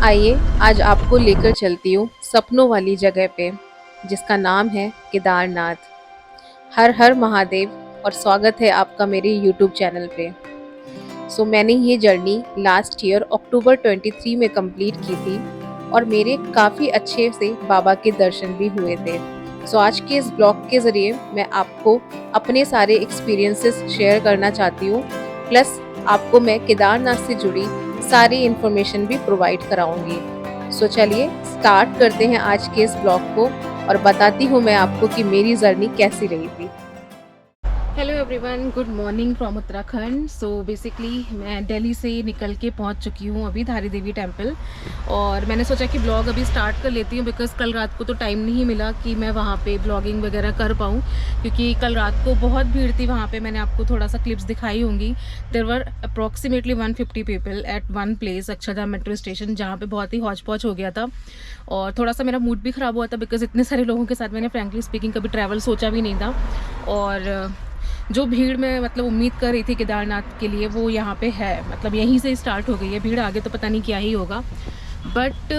आइए आज आपको लेकर चलती हूँ सपनों वाली जगह पे, जिसका नाम है केदारनाथ। हर हर महादेव और स्वागत है आपका मेरे यूट्यूब चैनल पे। मैंने ये जर्नी लास्ट ईयर अक्टूबर 23 में कंप्लीट की थी और मेरे काफ़ी अच्छे से बाबा के दर्शन भी हुए थे। आज के इस ब्लॉग के ज़रिए मैं आपको अपने सारे एक्सपीरियंसेस शेयर करना चाहती हूँ। प्लस आपको मैं केदारनाथ से जुड़ी सारी इन्फॉर्मेशन भी प्रोवाइड कराऊंगी। चलिए स्टार्ट करते हैं आज के इस ब्लॉग को और बताती हूँ मैं आपको कि मेरी जर्नी कैसी रही थी। Hello everyone, good morning from Uttarakhand. Basically मैं दिल्ली से निकल के पहुंच चुकी हूं अभी धारी देवी टेम्पल, और मैंने सोचा कि ब्लॉग अभी स्टार्ट कर लेती हूं बिकॉज़ कल रात को तो टाइम नहीं मिला कि मैं वहां पे ब्लॉगिंग वगैरह कर पाऊं, क्योंकि कल रात को बहुत भीड़ थी वहां पे। मैंने आपको थोड़ा सा क्लिप्स दिखाई होंगी। There were approximately 150 people at one place, Akshardham metro station, जहाँ पे बहुत ही हौच पौच हो गया था। और थोड़ा सा मेरा मूड भी ख़राब हुआ था बिकॉज़ इतने सारे लोगों के साथ मैंने फ्रेंकली स्पीकिंग कभी ट्रैवल सोचा भी नहीं था। और जो भीड़ में मतलब उम्मीद कर रही थी केदारनाथ के लिए, वो यहाँ पे है, मतलब यहीं से स्टार्ट हो गई है भीड़। आगे तो पता नहीं क्या ही होगा, बट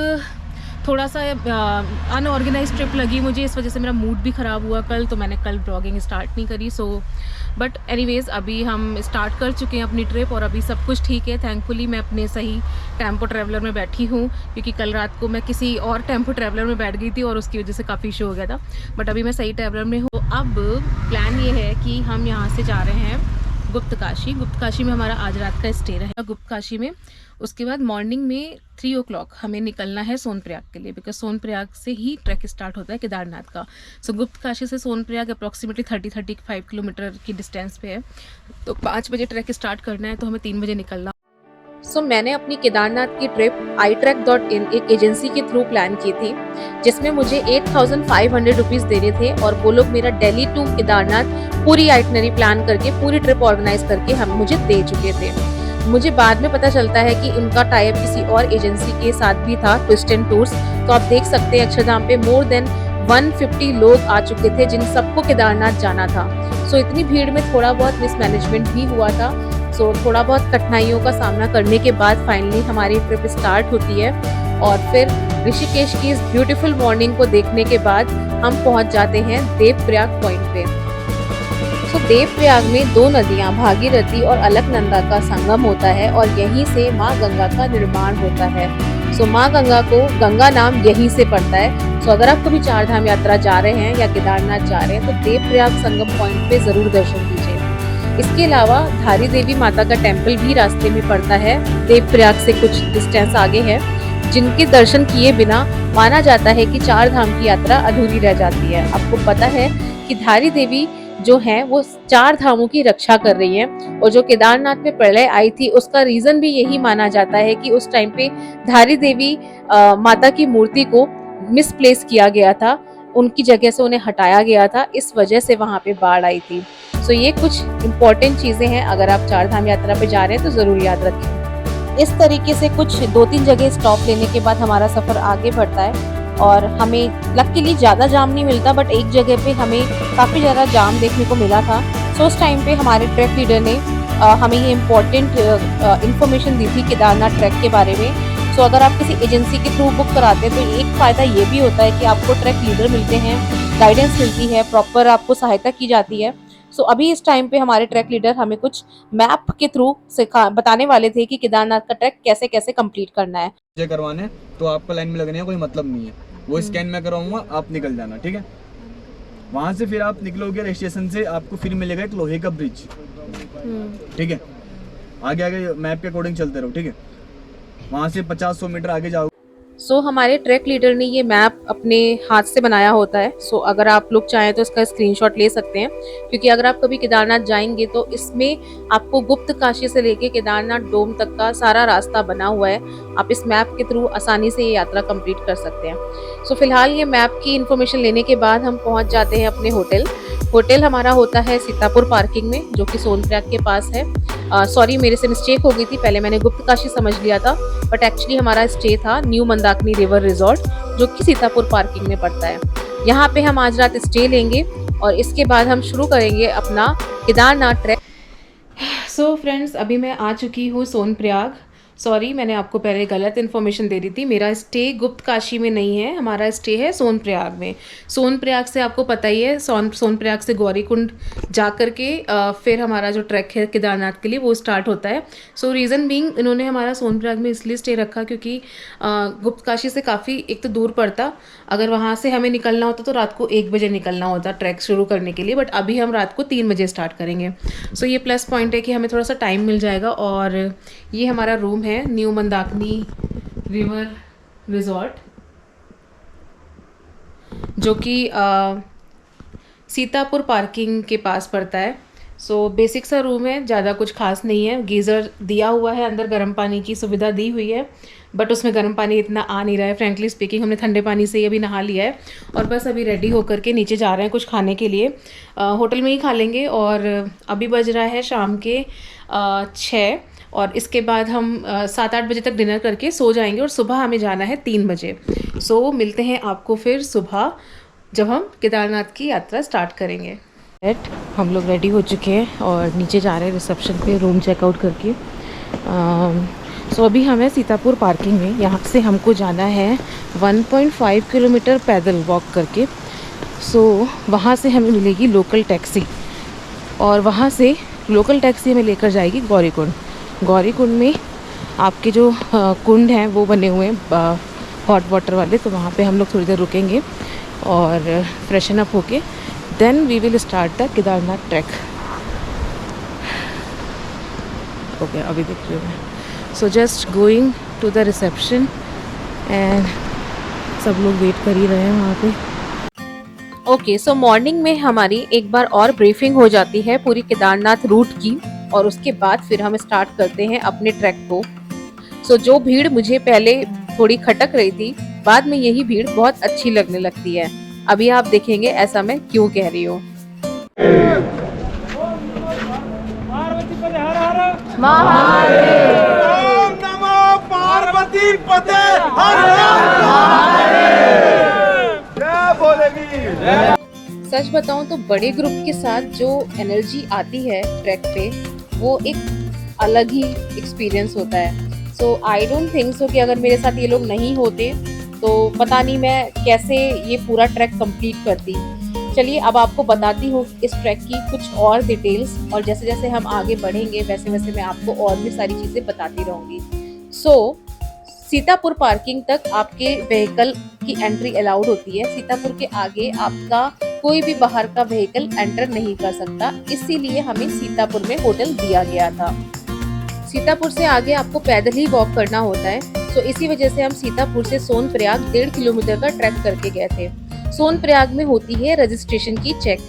थोड़ा सा अनऑर्गेनाइज ट्रिप लगी मुझे, इस वजह से मेरा मूड भी ख़राब हुआ कल, तो मैंने कल ब्लॉगिंग स्टार्ट नहीं करी। बट एनीवेज़ अभी हम स्टार्ट कर चुके हैं अपनी ट्रिप और अभी सब कुछ ठीक है। थैंकफुली मैं अपने सही टेम्पो ट्रैवलर में बैठी हूँ, क्योंकि कल रात को मैं किसी और टेम्पो ट्रैवलर में बैठ गई थी और उसकी वजह से काफ़ी इशू हो गया था। बट अभी मैं सही ट्रैवलर में हूँ। अब प्लान ये है कि हम यहाँ से जा रहे हैं गुप्त काशी में हमारा आज रात का स्टे रहेगा गुप्त काशी में। उसके बाद मॉर्निंग में 3 o'clock हमें निकलना है सोनप्रयाग के लिए, बिकॉज सोनप्रयाग से ही ट्रैक स्टार्ट होता है केदारनाथ का। गुप्त काशी से सोनप्रयाग अप्रॉक्सीमेटली 30-35 किलोमीटर की डिस्टेंस पे है। तो 5 बजे ट्रैक स्टार्ट करना है, तो हमें 3 बजे निकलना। मैंने अपनी केदारनाथ की ट्रिप iTrek.in एक एजेंसी के थ्रू प्लान की थी, जिसमें मुझे 8,500 रुपीज़ देने थे और वो लोग मेरा दिल्ली टू केदारनाथ पूरी आइटनरी प्लान करके पूरी ट्रिप ऑर्गेनाइज करके हम मुझे दे चुके थे। मुझे बाद में पता चलता है कि उनका टाई अप किसी और एजेंसी के साथ भी था, ट्विस्ट एंड टूर्स। तो आप देख सकते हैं अक्षरधाम पे मोर देन 150 लोग आ चुके थे, जिन सबको केदारनाथ जाना था। इतनी भीड़ में थोड़ा बहुत मिसमैनेजमेंट भी हुआ था। थोड़ा बहुत कठिनाइयों का सामना करने के बाद फाइनली हमारी ट्रिप स्टार्ट होती है, और फिर ऋषिकेश की इस ब्यूटीफुल मॉर्निंग को देखने के बाद हम पहुंच जाते हैं देवप्रयाग पॉइंट पे। देवप्रयाग में 2 नदियां भागीरथी और अलकनंदा का संगम होता है और यहीं से माँ गंगा का निर्माण होता है। माँ गंगा को गंगा नाम यहीं से पड़ता है। अगर आप कभी 4 धाम यात्रा जा रहे हैं या केदारनाथ जा रहे हैं तो देवप्रयाग संगम पॉइंट पे जरूर दर्शन कीजिए। इसके अलावा धारी देवी माता का टेम्पल भी रास्ते में पड़ता है, देवप्रयाग से कुछ डिस्टेंस आगे है, जिनके दर्शन किए बिना माना जाता है कि 4 धाम की यात्रा अधूरी रह जाती है। आपको पता है कि धारी देवी जो है वो 4 धामों की रक्षा कर रही है, और जो केदारनाथ में प्रलय आई थी उसका रीजन भी यही माना जाता है कि उस टाइम पे धारी देवी माता की मूर्ति को मिसप्लेस किया गया था, उनकी जगह से उन्हें हटाया गया था, इस वजह से वहां पे बाढ़ आई थी। ये कुछ इम्पोर्टेंट चीजें हैं, अगर आप 4 धाम यात्रा पे जा रहे हैं तो जरूर याद रखें। इस तरीके से कुछ 2-3 जगह स्टॉप लेने के बाद हमारा सफर आगे बढ़ता है, और हमें लकीली ज़्यादा जाम नहीं मिलता, बट एक जगह पे हमें काफ़ी ज़्यादा जाम देखने को मिला था। उस टाइम पे हमारे ट्रैक लीडर ने हमें ये इम्पोर्टेंट इन्फॉर्मेशन दी थी केदारनाथ ट्रैक के बारे में। अगर आप किसी एजेंसी के थ्रू बुक कराते हैं तो एक फ़ायदा ये भी होता है कि आपको ट्रैक लीडर मिलते हैं, गाइडेंस मिलती है, प्रॉपर आपको सहायता की जाती है। अभी इस टाइम पे हमारे ट्रैक लीडर हमें कुछ मैप के थ्रू बताने वाले थे कि केदारनाथ का ट्रैक कैसे कैसे कंप्लीट करना है। करवाने तो आपको लाइन में लगने का कोई मतलब नहीं है, वो स्कैन मैं कराऊंगा, आप निकल जाना, ठीक है। वहां से फिर आप निकलोगे रजिस्ट्रेशन से, आपको फिर मिलेगा एक लोहे का ब्रिज, ठीक है। आगे आगे मैप के अकॉर्डिंग चलते रहो, ठीक है। वहां से 50-100 मीटर आगे जाओ। हमारे ट्रैक लीडर ने ये मैप अपने हाथ से बनाया होता है। अगर आप लोग चाहें तो इसका स्क्रीनशॉट ले सकते हैं, क्योंकि अगर आप कभी केदारनाथ जाएंगे तो इसमें आपको गुप्त काशी से लेके केदारनाथ डोम तक का सारा रास्ता बना हुआ है। आप इस मैप के थ्रू आसानी से ये यात्रा कंप्लीट कर सकते हैं। फिलहाल ये मैप की इन्फॉर्मेशन लेने के बाद हम पहुंच जाते हैं अपने होटल हमारा होता है सीतापुर पार्किंग में, जो कि सोनप्रयाग के पास है। सॉरी, मेरे से मिस्टेक हो गई थी, पहले मैंने गुप्त काशी समझ लिया था, बट एक्चुअली हमारा स्टे था न्यू मंदाकिनी रिवर रिजॉर्ट, जो कि सीतापुर पार्किंग में पड़ता है। यहाँ पे हम आज रात स्टे लेंगे और इसके बाद हम शुरू करेंगे अपना केदारनाथ ट्रैक। फ्रेंड्स, अभी मैं आ चुकी हूँ सोनप्रयाग, सॉरी, मैंने आपको पहले गलत इन्फॉर्मेशन दे दी थी। मेरा स्टे गुप्त काशी में नहीं है, हमारा स्टे है सोनप्रयाग में। सोनप्रयाग से आपको पता ही है, सोनप्रयाग से गौरीकुंड जा कर के फिर हमारा जो ट्रैक है केदारनाथ के लिए वो स्टार्ट होता है। सो रीज़न बीइंग इन्होंने हमारा सोनप्रयाग में इसलिए स्टे रखा क्योंकि गुप्त काशी से काफ़ी एक तो दूर पड़ता, अगर वहाँ से हमें निकलना होता तो रात को 1 बजे निकलना होता ट्रैक शुरू करने के लिए, बट अभी हम रात को 3 बजे स्टार्ट करेंगे। सो ये प्लस पॉइंट है कि हमें थोड़ा सा टाइम मिल जाएगा। और ये हमारा रूम है न्यू मंदाकिनी रिवर रिजॉर्ट, जो कि सीतापुर पार्किंग के पास पड़ता है। सो बेसिक सा रूम है, ज़्यादा कुछ खास नहीं है। गीज़र दिया हुआ है, अंदर गर्म पानी की सुविधा दी हुई है, बट उसमें गर्म पानी इतना आ नहीं रहा है। फ्रैंकली स्पीकिंग हमने ठंडे पानी से ही अभी नहा लिया है और बस अभी रेडी होकर के नीचे जा रहे हैं कुछ खाने के लिए। होटल में ही खा लेंगे। और अभी बज रहा है शाम के 6 और इसके बाद हम 7-8 बजे तक डिनर करके सो जाएंगे और सुबह हमें जाना है 3 बजे। सो मिलते हैं आपको फिर सुबह जब हम केदारनाथ की यात्रा स्टार्ट करेंगे। हम लोग रेडी हो चुके हैं और नीचे जा रहे हैं रिसेप्शन पे रूम चेकआउट करके। सो अभी हमें सीतापुर पार्किंग में, यहाँ से हमको जाना है 1.5 किलोमीटर पैदल वॉक करके। सो वहाँ से हमें मिलेगी लोकल टैक्सी और वहाँ से लोकल टैक्सी हमें लेकर जाएगी गौरीकुंड। गौरीकुंड में आपके जो कुंड हैं वो बने हुए हैं हॉट वाटर वाले, तो वहाँ पे हम लोग थोड़ी देर रुकेंगे और फ्रेशन अप होके then we will start the Kedarnath trek. Okay, अभी देख रही हूँ मैं। So just going to the reception and सब लोग वेट कर ही रहे हैं वहाँ पे। ओके, सो मॉर्निंग में हमारी एक बार और ब्रीफिंग हो जाती है पूरी केदारनाथ रूट की और उसके बाद फिर हम स्टार्ट करते हैं अपने ट्रैक को। सो जो भीड़ मुझे पहले थोड़ी खटक रही थी, बाद में यही भीड़ बहुत अच्छी लगने लगती है। अभी आप देखेंगे ऐसा मैं क्यों कह रही हूँ। सच बताऊं तो बड़े ग्रुप के साथ जो एनर्जी आती है ट्रैक पे, वो एक अलग ही एक्सपीरियंस होता है। सो आई डोंट थिंक सो कि अगर मेरे साथ ये लोग नहीं होते तो पता नहीं मैं कैसे ये पूरा ट्रैक कंप्लीट करती। चलिए अब आपको बताती हूँ इस ट्रैक की कुछ और डिटेल्स, और जैसे जैसे हम आगे बढ़ेंगे वैसे वैसे मैं आपको और भी सारी चीज़ें बताती रहूँगी। सो सीतापुर पार्किंग तक आपके व्हीकल की एंट्री अलाउड होती है। सीतापुर के आगे आपका कोई भी बाहर का व्हीकल एंटर नहीं कर सकता, इसीलिए हमें सीतापुर में होटल दिया गया था। सीतापुर से आगे आपको पैदल ही वॉक करना होता है, तो इसी वजह से हम सीतापुर से सोनप्रयाग 1.5 किलोमीटर का ट्रैक करके गए थे। सोनप्रयाग में होती है रजिस्ट्रेशन की चेक।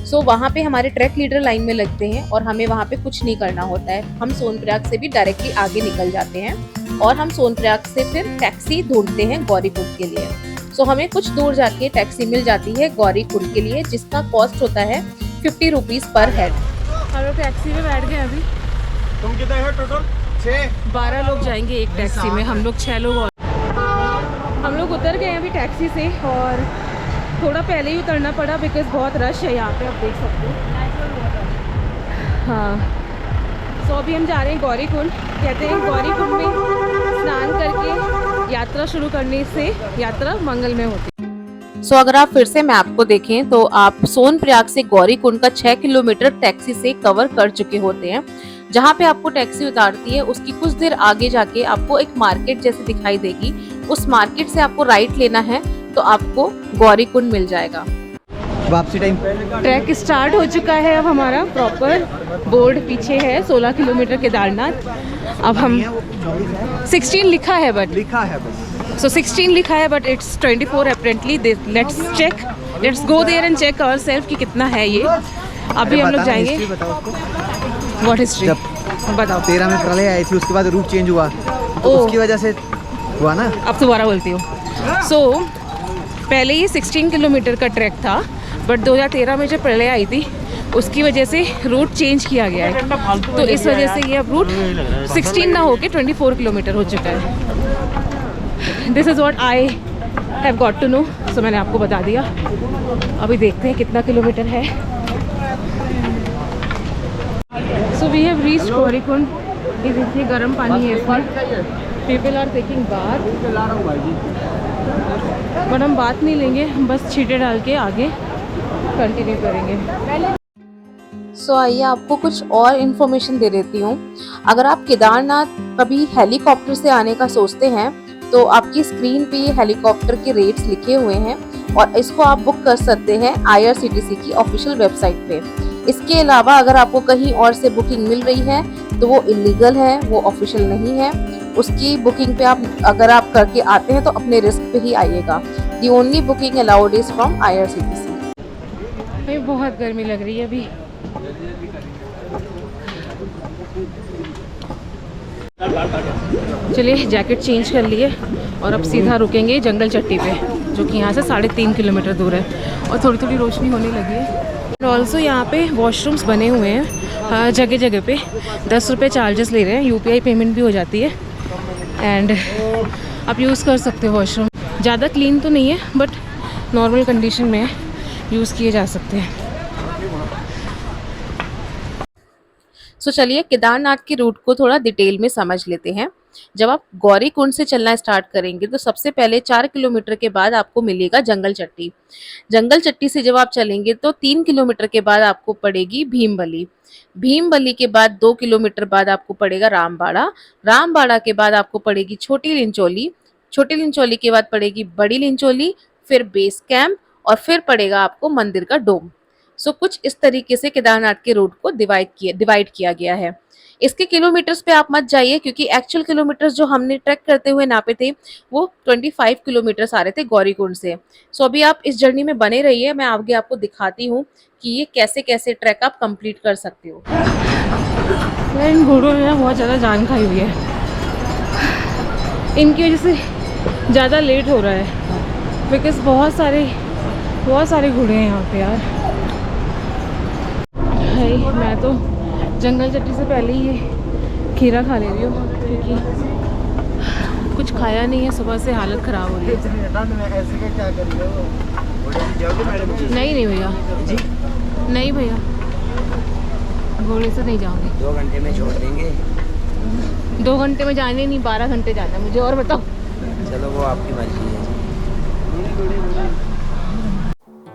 सो वहाँ पे हमारे ट्रैक लीडर लाइन में लगते हैं और हमें वहाँ पे कुछ नहीं करना होता है। हम सोनप्रयाग से भी डायरेक्टली आगे निकल जाते हैं और हम सोनप्रयाग से फिर टैक्सी ढूंढते हैं गौरीकुंड के लिए। सो हमें कुछ दूर जाके टैक्सी मिल जाती है गौरीकुंड के लिए, जिसका कॉस्ट होता है 50 रुपीज़ पर हेड। हम लोग टैक्सी में बैठ गए अभी। तुम कितने हो टोटल? 12 लोग जाएंगे एक टैक्सी में, हम लोग 6 लोग। और हम लोग उतर गए अभी टैक्सी से और थोड़ा पहले ही उतरना पड़ा बिकॉज बहुत रश है यहाँ पे, आप देख सकते हो। हाँ, सो अभी हम जा रहे हैं गौरीकुंड। कहते हैं गौरीकुंड में स्नान करके यात्रा शुरू करने से यात्रा मंगलमय होती है। सो अगर आप फिर से मैप को देखें तो आप सोनप्रयाग से गौरीकुंड का 6 किलोमीटर टैक्सी से कवर कर चुके होते हैं। जहाँ पे आपको टैक्सी उतारती है उसकी कुछ देर आगे जाके आपको एक मार्केट जैसी दिखाई देगी। उस मार्केट से आपको राइट लेना है तो आपको गौरीकुंड मिल जाएगा। वापसी टाइम ट्रैक स्टार्ट हो चुका है अब हमारा। प्रॉपर बोर्ड पीछे है 16 किलोमीटर केदारनाथ। अब हम 16 लिखा है बट सो 16 लिखा है but it's 24 apparently. Let's check, let's go there and check ourselves कि कितना है ये। अभी हम लोग जाएंगे। व्हाट हिस्ट्री बताओ। 13 में प्रलय आई थी, उसके बाद रूट चेंज हुआ तो उसकी वजह से हुआ ना। अब दोबारा बोलती हूँ। सो पहले ये 16 किलोमीटर का ट्रैक था बट 2013 में जब प्रलय आई थी उसकी वजह से रूट चेंज किया गया है, तो इस वजह से ये अब रूट 16 ना होके 24 किलोमीटर हो चुका है। This is what I have got to know. So मैंने आपको बता दिया। अभी देखते हैं कितना किलोमीटर है। So we have reached Gaurikund ये गर्म पानी है इसमें। People are taking bath, but हम बात नहीं लेंगे, हम बस छींटे डाल के आगे कंटिन्यू करेंगे। सो आइए आपको कुछ और इन्फॉर्मेशन दे देती हूँ। अगर आप केदारनाथ कभी हेलीकॉप्टर से आने का सोचते हैं तो आपकी स्क्रीन पे ये हेलीकॉप्टर के रेट्स लिखे हुए हैं और इसको आप बुक कर सकते हैं IRCTC की ऑफिशियल वेबसाइट पे। इसके अलावा अगर आपको कहीं और से बुकिंग मिल रही है तो वो इलीगल है, वो ऑफिशियल नहीं है। उसकी बुकिंग पे आप अगर आप करके आते हैं तो अपने रिस्क पे ही आइएगा। The only booking allowed is from IRCTC। भाई बहुत गर्मी लग रही है अभी। चलिए जैकेट चेंज कर लिए और अब सीधा रुकेंगे जंगल चट्टी पे, जो कि यहाँ से 3.5 किलोमीटर दूर है और थोड़ी थोड़ी रोशनी होने लगी है। और ऑल्सो यहाँ पे वॉशरूम्स बने हुए हैं जगह जगह पे। 10 रुपये चार्जेस ले रहे हैं, UPI पेमेंट भी हो जाती है एंड आप यूज़ कर सकते हो वॉशरूम। ज़्यादा क्लीन तो नहीं है बट नॉर्मल कंडीशन में यूज़ किए जा सकते हैं। सो चलिए केदारनाथ के रूट को थोड़ा डिटेल में समझ लेते हैं। जब आप गौरीकुंड से चलना स्टार्ट करेंगे तो सबसे पहले 4 किलोमीटर के बाद आपको मिलेगा जंगल चट्टी। जंगल चट्टी से जब आप चलेंगे तो 3 किलोमीटर के बाद आपको पड़ेगी भीमबली। भीमबली के बाद 2 किलोमीटर बाद आपको पड़ेगा रामबाड़ा। रामबाड़ा के बाद आपको पड़ेगी छोटी लिंचोली। छोटी लिंचोली के बाद पड़ेगी बड़ी लिंचोली, फिर बेस कैंप और फिर पड़ेगा आपको मंदिर का डोम। सो कुछ इस तरीके से केदारनाथ के रूट को डिवाइड किया गया है। इसके किलोमीटर्स पे आप मत जाइए क्योंकि एक्चुअल किलोमीटर्स जो हमने ट्रैक करते हुए नापे थे वो 25 किलोमीटर्स आ रहे थे गौरीकुंड से। सो अभी आप इस जर्नी में बने रहिए, मैं आगे आपको दिखाती हूँ कि ये कैसे कैसे ट्रैक आप कंप्लीट कर सकते हो। इन घोड़ों ने बहुत ज़्यादा जान खाई हुई है, इनकी वजह से ज़्यादा लेट हो रहा है बिकॉज बहुत सारे घोड़े हैं यहाँ पे यार। भाई मैं तो जंगल चट्टी से पहले ही ये खीरा खा ले रही हूँ क्योंकि कुछ खाया नहीं है, सुबह से हालत ख़राब हो रही है। नहीं भैया, नहीं भैया, घोड़े से नहीं जाऊँगी। 2 घंटे में छोड़ देंगे। 2 घंटे में जाने नहीं, 12 घंटे जाना है मुझे। और बताओ। चलो वो आपकी मर्जी है।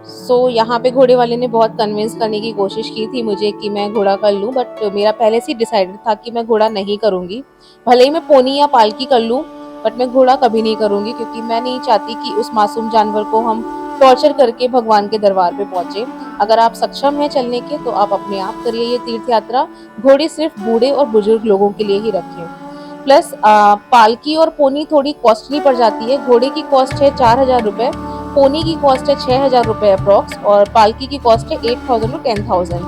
सो यहाँ पे घोड़े वाले ने बहुत कन्विंस करने की कोशिश की थी मुझे कि मैं घोड़ा कर लूँ, बट मेरा पहले से ही डिसाइडेड था कि मैं घोड़ा नहीं करूँगी। भले ही मैं पोनी या पालकी कर लूँ बट मैं घोड़ा कभी नहीं करूँगी क्योंकि मैं नहीं चाहती कि उस मासूम जानवर को हम टॉर्चर करके भगवान के दरबार पे पहुँचे। अगर आप सक्षम हैं चलने के तो आप अपने आप करिए ये तीर्थ यात्रा। घोड़े सिर्फ बूढ़े और बुजुर्ग लोगों के लिए ही रखें। प्लस पालकी और पोनी थोड़ी कॉस्टली पड़ जाती है। घोड़े की कॉस्ट है 4000 रुपये, पोनी की कॉस्ट है 6000 रुपये अप्रॉक्स और पालकी की कॉस्ट है 8000 to 10000।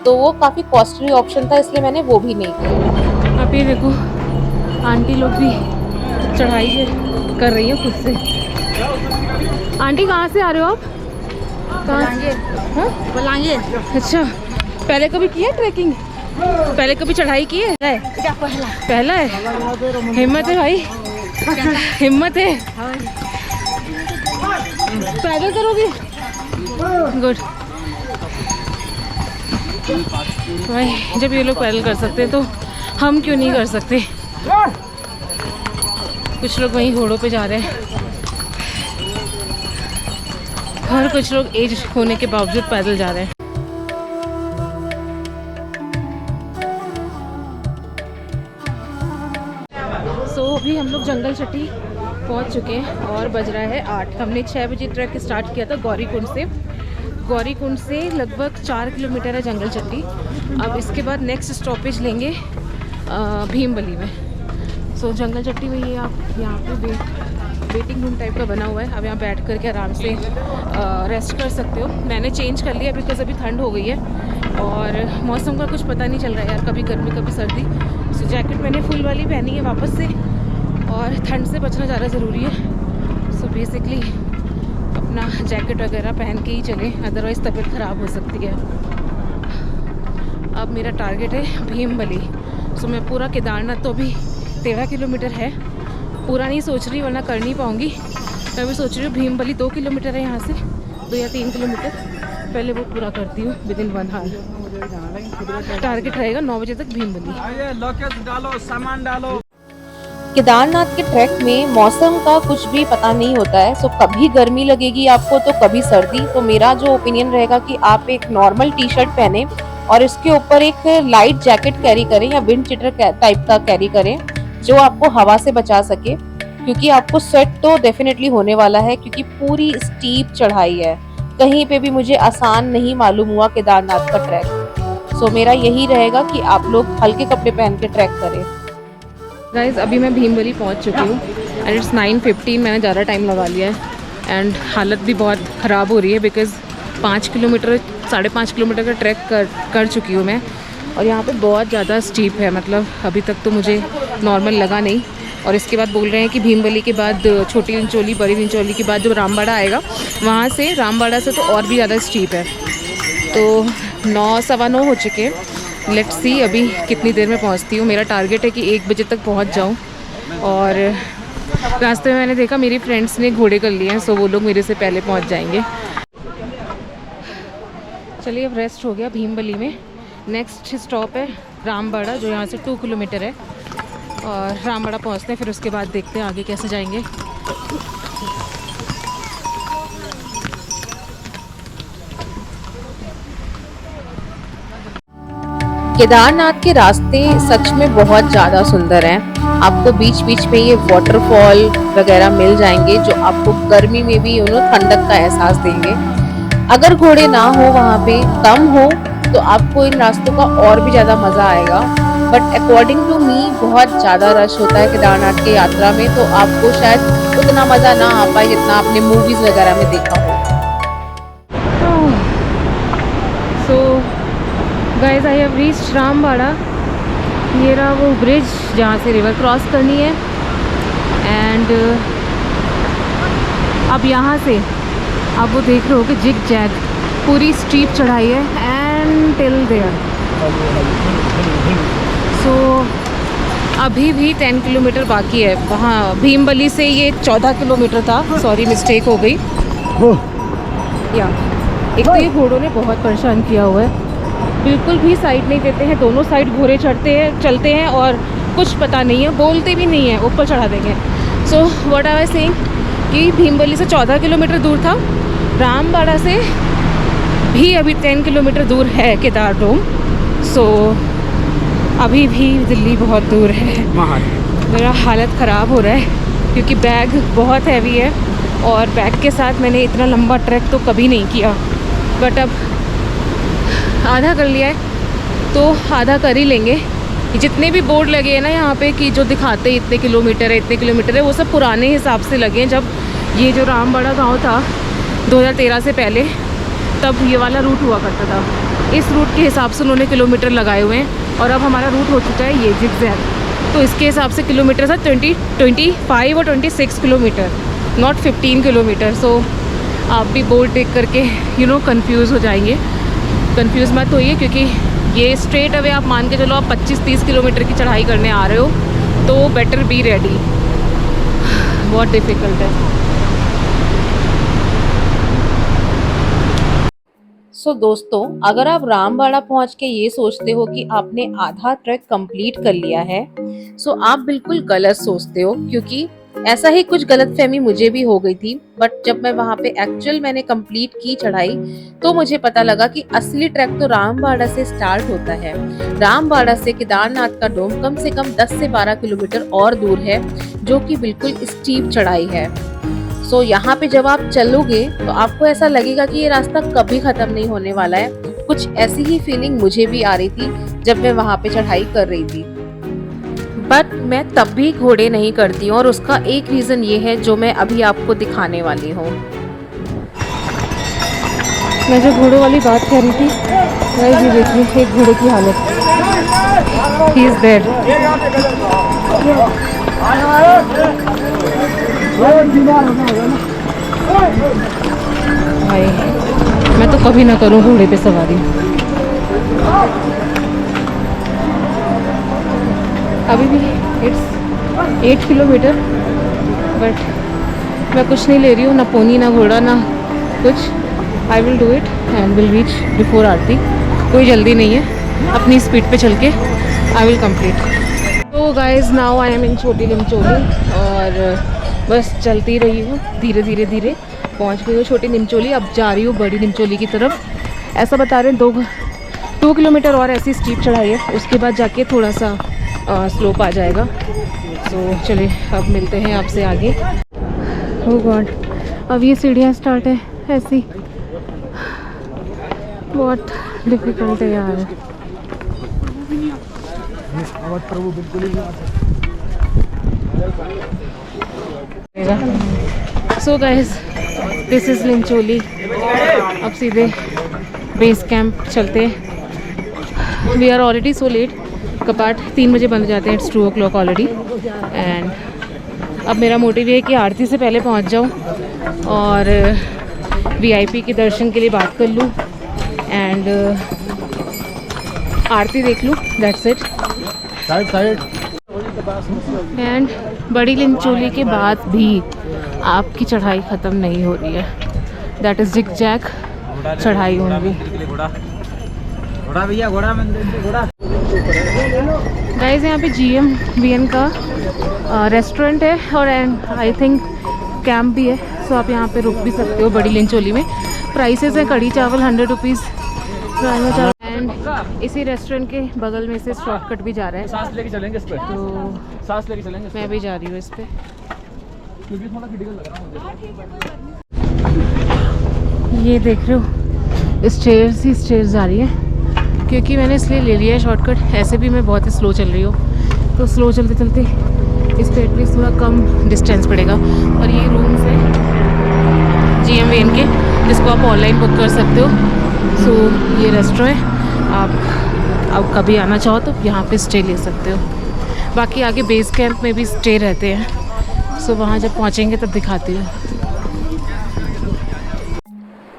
तो वो काफ़ी कॉस्टली ऑप्शन था, इसलिए मैंने वो भी नहीं किया। अब ये देखो आंटी लोग भी चढ़ाई कर रही है खुद से। आंटी कहाँ से आ रहे हो आप? कहाँ से? बलांगीर। अच्छा, पहले कभी की है ट्रैकिंग? पहले कभी चढ़ाई की है? पहला है। हिम्मत है भाई, हिम्मत है। पैदल करोगे? गुड भाई, जब ये लोग पैदल कर सकते हैं तो हम क्यों नहीं कर सकते। कुछ लोग वहीं घोड़ों पे जा रहे हैं और कुछ लोग एज होने के बावजूद पैदल जा रहे हैं। अभी हम लोग जंगल चट्टी पहुंच चुके हैं और बज रहा है 8। हमने 6 बजे ट्रैक स्टार्ट किया था गौरीकुंड से। गौरीकुंड से लगभग 4 किलोमीटर है जंगल चट्टी। अब इसके बाद नेक्स्ट स्टॉपेज लेंगे भीमबली में। सो जंगल चट्टी में ये आप यहाँ पे वेटिंग रूम टाइप का बना हुआ है। अब यहाँ बैठ करके आराम से रेस्ट कर सकते हो। मैंने चेंज कर लिया बिकॉज अभी ठंड हो गई है और मौसम का कुछ पता नहीं चल रहा है यार, कभी गर्मी कभी सर्दी। सो जैकेट मैंने फुल वाली पहनी है वापस से और ठंड से बचना ज़्यादा ज़रूरी है। सो बेसिकली अपना जैकेट वगैरह पहन के ही चलें, अदरवाइज़ तबीयत ख़राब हो सकती है। अब मेरा टारगेट है भीमबली। सो मैं पूरा केदारनाथ तो अभी 13 किलोमीटर है, पूरा नहीं सोच रही वरना कर नहीं पाऊँगी। मैं भी सोच रही हूँ भीमबली 2 किलोमीटर है यहाँ से, 2 या 3 किलोमीटर। पहले वो पूरा करती हूँ विद इन 1 आवर। टारगेट रहेगा 9 बजे तक भीमबली। डालो, सामान डालो। केदारनाथ के ट्रैक में मौसम का कुछ भी पता नहीं होता है। सो कभी गर्मी लगेगी आपको तो कभी सर्दी। तो मेरा जो ओपिनियन रहेगा कि आप एक नॉर्मल टी शर्ट पहने और इसके ऊपर एक लाइट जैकेट कैरी करें या विंड चीटर टाइप का कैरी करें जो आपको हवा से बचा सके, क्योंकि आपको स्वेट तो डेफिनेटली होने वाला है क्योंकि पूरी स्टीप चढ़ाई है। कहीं पे भी मुझे आसान नहीं मालूम हुआ केदारनाथ का ट्रैक। सो मेरा यही रहेगा कि आप लोग हल्के कपड़े पहन के ट्रैक करें। गाइज अभी मैं भीमबली पहुंच चुकी हूँ एंड इट्स 9:15। मैंने ज़्यादा टाइम लगा लिया है एंड हालत भी बहुत ख़राब हो रही है बिकॉज़ 5 किलोमीटर 5.5 किलोमीटर का ट्रैक कर चुकी हूँ मैं। और यहाँ पे बहुत ज़्यादा स्टीप है, मतलब अभी तक तो मुझे नॉर्मल लगा नहीं। और इसके बाद बोल रहे हैं कि भीमबली के बाद छोटी लिंचोली, बड़ी लिंचोली के बाद जो रामबाड़ा आएगा वहाँ से, रामबाड़ा से तो और भी ज़्यादा स्टीप है। तो 9 सवा 9 हो चुके हैं। लेट्स सी अभी कितनी देर में पहुंचती हूँ। मेरा टारगेट है कि 1 बजे तक पहुंच जाऊँ। और रास्ते में मैंने देखा मेरी फ्रेंड्स ने घोड़े कर लिए हैं, सो वो लोग मेरे से पहले पहुंच जाएंगे। चलिए अब रेस्ट हो गया भीमबली में। नेक्स्ट स्टॉप है रामबाड़ा जो यहाँ से 2 किलोमीटर है। और रामबाड़ा पहुँचते हैं, फिर उसके बाद देखते हैं आगे कैसे जाएंगे। केदारनाथ के रास्ते सच में बहुत ज़्यादा सुंदर हैं। आपको बीच बीच में ये वाटरफॉल वगैरह मिल जाएंगे जो आपको गर्मी में भी ठंडक का एहसास देंगे। अगर घोड़े ना हो वहाँ पे, कम हो, तो आपको इन रास्तों का और भी ज़्यादा मज़ा आएगा। बट अकॉर्डिंग टू मी बहुत ज़्यादा रश होता है केदारनाथ की यात्रा में, तो आपको शायद उतना मज़ा ना आ पाए जितना आपने मूवीज़ वगैरह में देखा हो। Guys I have reached Rambara. ये रहा वो ब्रिज जहाँ से रिवर क्रॉस करनी है। एंड अब यहाँ से आप वो देख रहे हो कि जिग जैग पूरी स्टीप चढ़ाई है एंड टिल देयर। सो अभी भी 10 किलोमीटर बाकी है। वहाँ भीमबली से ये 14 किलोमीटर था, सॉरी मिस्टेक हो गई। या एक तो ये घोड़ों ने बहुत परेशान किया हुआ है, बिल्कुल भी साइड नहीं देते हैं। दोनों साइड घोड़े चलते हैं और कुछ पता नहीं है, बोलते भी नहीं है, ऊपर चढ़ा देंगे। So what I was saying कि भीमबली से 14 किलोमीटर दूर था, रामबाड़ा से भी अभी 10 किलोमीटर दूर है केदारडोम। सो अभी भी दिल्ली बहुत दूर है। मेरा हालत ख़राब हो रहा है क्योंकि बैग बहुत हैवी है और बैग के साथ मैंने इतना लंबा ट्रैक तो कभी नहीं किया। बट अब आधा कर लिया है तो आधा कर ही लेंगे। जितने भी बोर्ड लगे हैं ना यहाँ पे कि जो दिखाते हैं इतने किलोमीटर है, वो सब पुराने हिसाब से लगे हैं। जब ये जो रामबाड़ा गांव था 2013 से पहले, तब ये वाला रूट हुआ करता था। इस रूट के हिसाब से उन्होंने किलोमीटर लगाए हुए हैं और अब हमारा रूट हो चुका है ये जिगजैग, तो इसके हिसाब से किलोमीटर था 25 और 26 किलोमीटर, नॉट 15 किलोमीटर। सो आप भी बोर्ड देख करके कंफ्यूज हो जाएंगे। कंफ्यूज मत होइए क्योंकि ये स्ट्रेट अवे आप मान के चलो आप 25-30 किलोमीटर की चढ़ाई करने आ रहे हो, तो बेटर बी रेडी। बहुत डिफ़िकल्ट है। सो दोस्तों, अगर आप रामबाड़ा पहुंच के ये सोचते हो कि आपने आधा ट्रैक कंप्लीट कर लिया है, सो आप बिल्कुल गलत सोचते हो, क्योंकि ऐसा ही कुछ गलतफहमी मुझे भी हो गई थी। बट जब मैं वहां पे एक्चुअल मैंने कंप्लीट की चढ़ाई, तो मुझे पता लगा कि असली ट्रैक तो रामबाड़ा से स्टार्ट होता है। रामबाड़ा से केदारनाथ का डोम कम से कम 10 से 12 किलोमीटर और दूर है, जो कि बिल्कुल स्टीप चढ़ाई है। सो यहाँ पे जब आप चलोगे तो आपको ऐसा लगेगा कि ये रास्ता कभी खत्म नहीं होने वाला है। कुछ ऐसी ही फीलिंग मुझे भी आ रही थी जब मैं वहां पे चढ़ाई कर रही थी। बट मैं तब भी घोड़े नहीं करती हूँ और उसका एक रीज़न ये है जो मैं अभी आपको दिखाने वाली हूँ। मैं जो घोड़ों वाली बात कर रही थी, वही देखिए एक घोड़े की हालत, ही इज डेड। भाई मैं तो कभी ना करूँ घोड़े पे सवारी। अभी भी इट्स 8 किलोमीटर, बट मैं कुछ नहीं ले रही हूँ, ना पोनी ना घोड़ा ना कुछ। I will do it and will reach before aarti. कोई जल्दी नहीं है, अपनी स्पीड पे चल के आई विल कंप्लीट। तो guys now I am in Chhoti Nimcholi और बस चलती रही हूँ, धीरे धीरे धीरे पहुँच गई हूँ छोटी निमचोली। अब जा रही हूँ बड़ी निमचोली की तरफ। ऐसा बता रहे हैं 2 किलोमीटर और ऐसी स्टीप चढ़ाई है, उसके बाद जाके थोड़ा सा स्लोप आ जाएगा। तो चलिए अब मिलते हैं आपसे आगे। ओह गॉड, अब ये सीढ़ियाँ स्टार्ट है ऐसी, बहुत डिफिकल्ट है यार। So guys this is Linchauli. अब सीधे बेस कैंप चलते हैं। We are already so late, कपाट 3 बजे बंद हो जाते हैं, इट्स 2 o'clock ऑलरेडी। एंड अब मेरा मोटिव ये है कि आरती से पहले पहुंच जाऊं और वीआईपी के दर्शन के लिए बात कर लूं एंड आरती देख लूं, दैट्स इट। एंड बड़ी लिंचोली के बाद भी आपकी चढ़ाई ख़त्म नहीं हो रही है, दैट इज़ जिग जैग चढ़ाई होंगी। गाइस यहाँ पे GMVN का रेस्टोरेंट है और आई थिंक कैंप भी है, सो आप यहाँ पे रुक भी सकते हो बड़ी लिंचोली में। प्राइसेस हैं कढ़ी चावल 100 रुपीज़, एंड इसी रेस्टोरेंट के बगल में से शॉर्टकट भी जा रहा है। सांस लेके चलेंगे इस पे, तो सांस लेके चलेंगे मैं भी जा रही हूँ इस पर, क्योंकि थोड़ा क्रिटिकल लग रहा है मुझे। ये देख रहे हो स्टेयर्स ही स्टेयर्स जा रही है, क्योंकि मैंने इसलिए ले लिया है शॉर्टकट। ऐसे भी मैं बहुत ही स्लो चल रही हूँ, तो स्लो चलते चलते इस पर एटलीस्ट थोड़ा कम डिस्टेंस पड़ेगा। और ये रूम्स है GMVN के, जिसको आप ऑनलाइन बुक कर सकते हो। सो ये रेस्टोरेंट आप कभी आना चाहो तो यहाँ पे स्टे ले सकते हो। बाकी आगे बेस कैंप में भी स्टे रहते हैं, सो वहाँ जब पहुँचेंगे तब दिखाती हूँ।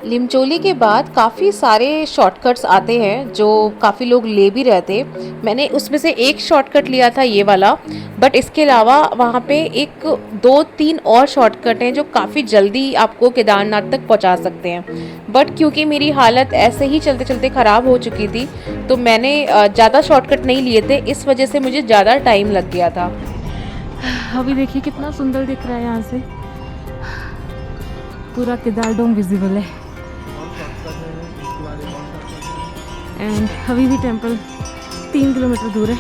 लिमचोली के बाद काफ़ी सारे शॉर्टकट्स आते हैं जो काफ़ी लोग ले भी रहते। मैंने उसमें से एक शॉर्टकट लिया था ये वाला, बट इसके अलावा वहाँ पे 1-2-3 और शॉर्टकट हैं जो काफ़ी जल्दी आपको केदारनाथ तक पहुँचा सकते हैं। बट क्योंकि मेरी हालत ऐसे ही चलते चलते ख़राब हो चुकी थी, तो मैंने ज़्यादा शॉर्टकट नहीं लिए थे, इस वजह से मुझे ज़्यादा टाइम लग गया था। अभी देखिए कितना सुंदर दिख रहा है, यहाँ से पूरा केदारडोम विजिबल है। एंड अभी भी टेंपल 3 किलोमीटर दूर है।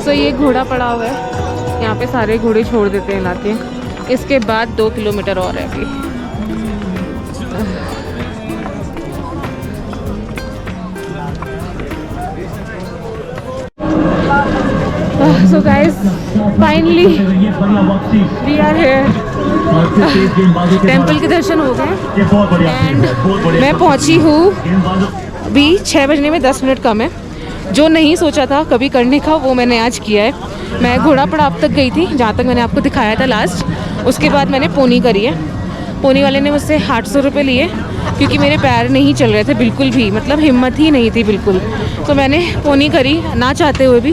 सो ये घोड़ा पड़ा हुआ है, यहाँ पे सारे घोड़े छोड़ देते हैं लाके। इसके बाद 2 किलोमीटर और है अभी। So guys, finally we are here. Temple के दर्शन हो गए एंड मैं पहुंची हूँ भी 6 बजने में 10 मिनट कम है। जो नहीं सोचा था कभी करने का, वो मैंने आज किया है। मैं घोड़ा पड़ाव तक गई थी, जहाँ तक मैंने आपको दिखाया था लास्ट। उसके बाद मैंने पोनी करी है। पोनी वाले ने मुझसे 800 रुपये लिए, क्योंकि मेरे पैर नहीं चल रहे थे बिल्कुल भी, मतलब हिम्मत ही नहीं थी बिल्कुल। तो मैंने पोनी करी ना चाहते हुए भी,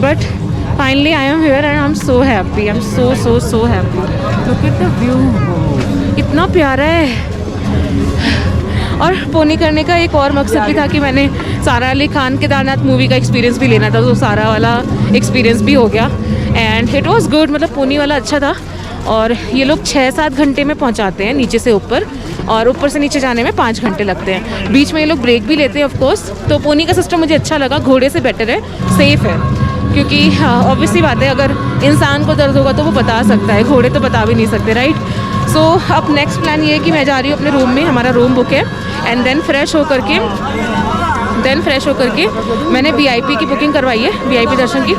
but finally I am here and I am so happy, I am so happy. Look at the view, इतना प्यारा है। और पोनी करने का एक और मकसद भी था कि मैंने सारा अली खान केदारनाथ मूवी का एक्सपीरियंस भी लेना था, तो सारा वाला एक्सपीरियंस भी हो गया एंड इट वाज गुड। मतलब पोनी वाला अच्छा था। और ये लोग 6-7 घंटे में पहुंचाते हैं नीचे से ऊपर, और ऊपर से नीचे जाने में 5 घंटे लगते हैं। बीच में ये लोग ब्रेक भी लेते हैं ऑफ कोर्स। तो पोनी का सिस्टम मुझे अच्छा लगा, घोड़े से बेटर है, सेफ़ है। क्योंकि ऑब्वियसली बात है, अगर इंसान को दर्द होगा तो वो बता सकता है, घोड़े तो बता भी नहीं सकते, राइट। सो अब नेक्स्ट प्लान ये है कि मैं जा रही हूँ अपने रूम में, हमारा रूम बुक है। एंड देन फ्रेश होकर के मैंने VIP की बुकिंग करवाई है, VIP दर्शन की।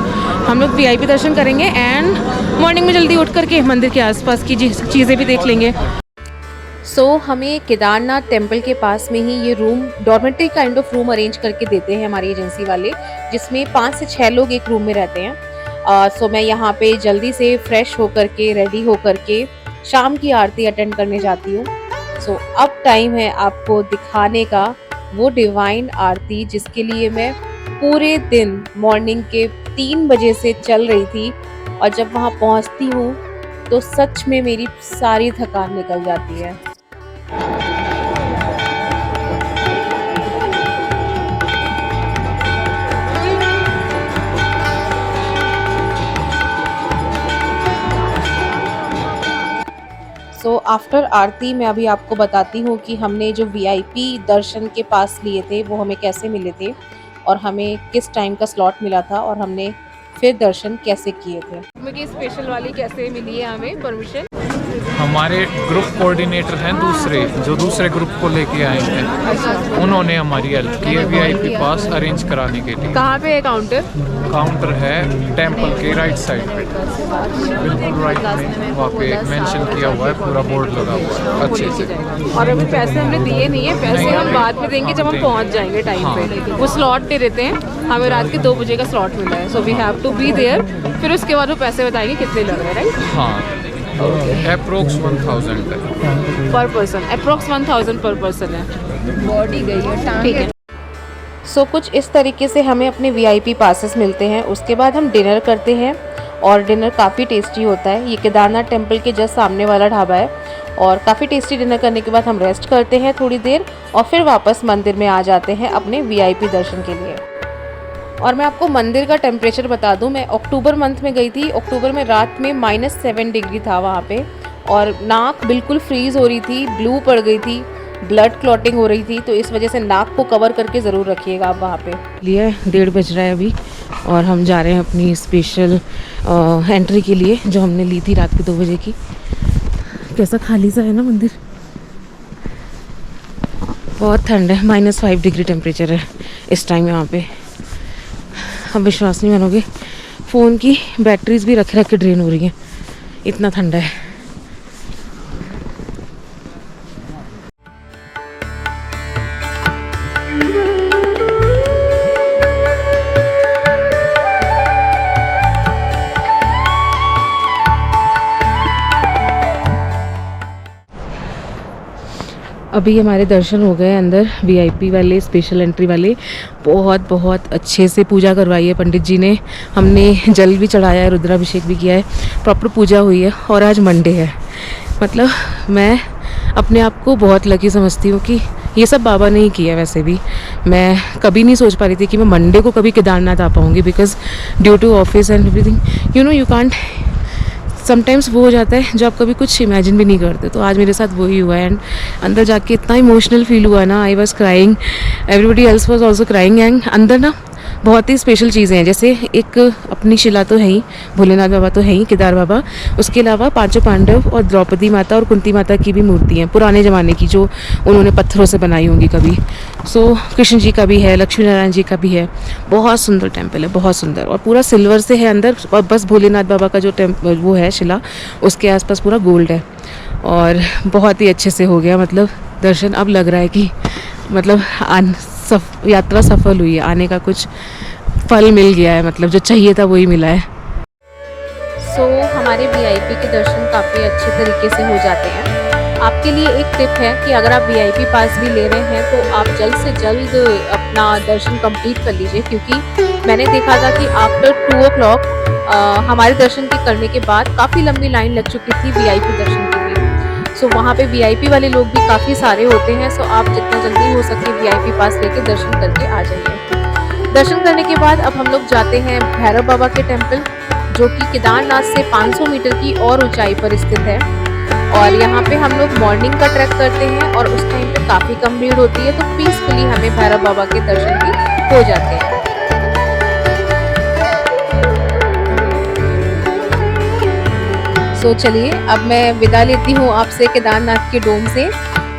हम लोग VIP दर्शन करेंगे एंड मॉर्निंग में जल्दी उठ करके मंदिर के आसपास की चीज़ें भी देख लेंगे। हमें केदारनाथ टेम्पल के पास में ही ये room, dormitory kind of room arrange करके देते हैं हमारी एजेंसी वाले, जिसमें 5 से 6 लोग एक रूम में रहते हैं। मैं यहाँ पे जल्दी से फ्रेश होकर के, रेडी होकर के शाम की आरती अटेंड करने जाती हूँ। अब टाइम है आपको दिखाने का वो डिवाइन आरती, जिसके लिए मैं पूरे दिन मॉर्निंग के 3 बजे से चल रही थी। और जब वहाँ पहुँचती हूँ तो सच में मेरी सारी थकान निकल जाती है। आफ्टर आरती मैं अभी आपको बताती हूँ कि हमने जो वीआईपी दर्शन के पास लिए थे वो हमें कैसे मिले थे और हमें किस टाइम का स्लॉट मिला था और हमने फिर दर्शन कैसे किए थे। मुझे स्पेशल वाली कैसे मिली है हमें परमिशन? हमारे ग्रुप कोऑर्डिनेटर हैं दूसरे, जो दूसरे ग्रुप को लेके आए हैं, उन्होंने हमारी हेल्प की है वीआईपी पास अरेंज कराने के लिए। कहाँ पे है काउंटर? काउंटर है टेंपल के राइट साइड पे, बिल्कुल राइट में, वहाँ पे मेंशन किया हुआ है, पूरा बोर्ड लगा हुआ है अच्छे से। और अभी पैसे हमने दिए नहीं है, पैसे हम बाद में देंगे जब हम पहुँच जाएंगे टाइम पे। वो स्लॉट दे देते हैं, हमें रात के 2 बजे का स्लॉट मिला है, so we have to be there. फिर उसके बाद वो पैसे बताएंगे कितने लग रहे हैं, राइट? हाँ, अप्रोक्स 1000 है पर पर्सन, अप्रोक्स 1000 पर पर्सन है। बॉडी गई है, ठीक है। सो कुछ इस तरीके से हमें अपने वीआईपी पासेस मिलते हैं। उसके बाद हम डिनर करते हैं और डिनर काफ़ी टेस्टी होता है। ये केदारनाथ टेम्पल के जस्ट सामने वाला ढाबा है और काफ़ी टेस्टी डिनर करने के बाद हम रेस्ट करते हैं थोड़ी देर और फिर वापस मंदिर में आ जाते हैं अपने वीआईपी दर्शन के लिए। और मैं आपको मंदिर का टेम्परेचर बता दूं, मैं अक्टूबर मंथ में गई थी। अक्टूबर में रात में -7 डिग्री था वहाँ पे और नाक बिल्कुल फ्रीज़ हो रही थी, ब्लू पड़ गई थी, ब्लड क्लॉटिंग हो रही थी, तो इस वजह से नाक को कवर करके ज़रूर रखिएगा आप वहाँ पे। लिए 1:30 बज रहा है अभी और हम जा रहे हैं अपनी स्पेशल एंट्री के लिए जो हमने ली थी रात के 2 बजे की। कैसा खाली सा है ना मंदिर, बहुत ठंड है, -5 डिग्री टेम्परेचर है इस टाइम यहाँ पे। हम विश्वास नहीं मानोगे, फ़ोन की बैटरीज भी रख के ड्रेन हो रही हैं, इतना ठंडा है। अभी हमारे दर्शन हो गए अंदर, वीआईपी वाले स्पेशल एंट्री वाले। बहुत अच्छे से पूजा करवाई है पंडित जी ने, हमने जल भी चढ़ाया है, रुद्राभिषेक भी किया है, प्रॉपर पूजा हुई है। और आज मंडे है, मतलब मैं अपने आप को बहुत लकी समझती हूँ कि ये सब बाबा ने ही किया है। वैसे भी मैं कभी नहीं सोच पा रही थी कि मैं मंडे को कभी केदारनाथ आ पाऊँगी, because due to office and everything you can't, sometimes वो हो जाता है जो आप कभी कुछ इमेजिन भी नहीं करते। तो आज मेरे साथ वही हुआ है एंड अंदर जाके इतना इमोशनल फील हुआ ना, I was crying, everybody else was also crying. And अंदर ना बहुत ही स्पेशल चीज़ें हैं, जैसे एक अपनी शिला तो है ही, भोलेनाथ बाबा तो है ही, केदार बाबा, उसके अलावा 5 पांडव और द्रौपदी माता और कुंती माता की भी मूर्ति हैं पुराने ज़माने की, जो उन्होंने पत्थरों से बनाई होंगी कभी। सो कृष्ण जी का भी है, लक्ष्मी नारायण जी का भी है। बहुत सुंदर टेम्पल है, बहुत सुंदर, और पूरा सिल्वर से है अंदर, और बस भोलेनाथ बाबा का जो वो है शिला, उसके आसपास पूरा गोल्ड है। और बहुत ही अच्छे से हो गया मतलब दर्शन। अब लग रहा है कि मतलब यात्रा सफल हुई है, आने का कुछ फल मिल गया है, मतलब जो चाहिए था वही मिला है। सो हमारे वीआईपी के दर्शन काफ़ी अच्छे तरीके से हो जाते हैं। आपके लिए एक टिप है कि अगर आप वीआईपी पास भी ले रहे हैं तो आप जल्द से जल्द अपना दर्शन कंप्लीट कर लीजिए, क्योंकि मैंने देखा था कि आफ्टर 2 o'clock हमारे दर्शन के करने के बाद काफ़ी लंबी लाइन लग चुकी थी वीआईपी दर्शन के लिए। सो वहाँ पे वीआईपी वाले लोग भी काफ़ी सारे होते हैं। सो आप जितना जल्दी हो सके वीआईपी पास लेके दर्शन करके आ जाइए। दर्शन करने के बाद अब हम लोग जाते हैं भैरव बाबा के टेम्पल, जो कि केदारनाथ से 500 मीटर की और ऊंचाई पर स्थित है। और यहाँ पे हम लोग मॉर्निंग का ट्रैक करते हैं और उस टाइम पे काफ़ी कम भीड़ होती है, तो पीसफुली हमें भैरव बाबा के दर्शन भी हो जाते हैं। सो चलिए अब मैं विदा लेती हूँ आपसे केदारनाथ के डोम से,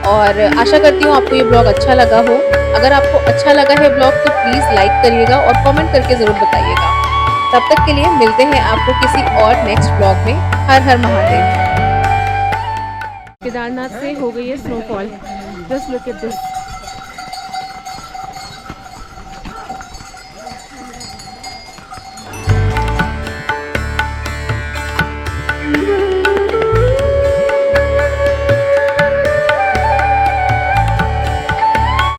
और आशा करती हूँ आपको ये ब्लॉग अच्छा लगा हो। अगर आपको अच्छा लगा है ब्लॉग तो प्लीज़ लाइक करिएगा और कमेंट करके ज़रूर बताइएगा। तब तक के लिए मिलते हैं आपको किसी और नेक्स्ट ब्लॉग में। हर हर महादेव। केदारनाथ से हो गई है snowfall, just look at this.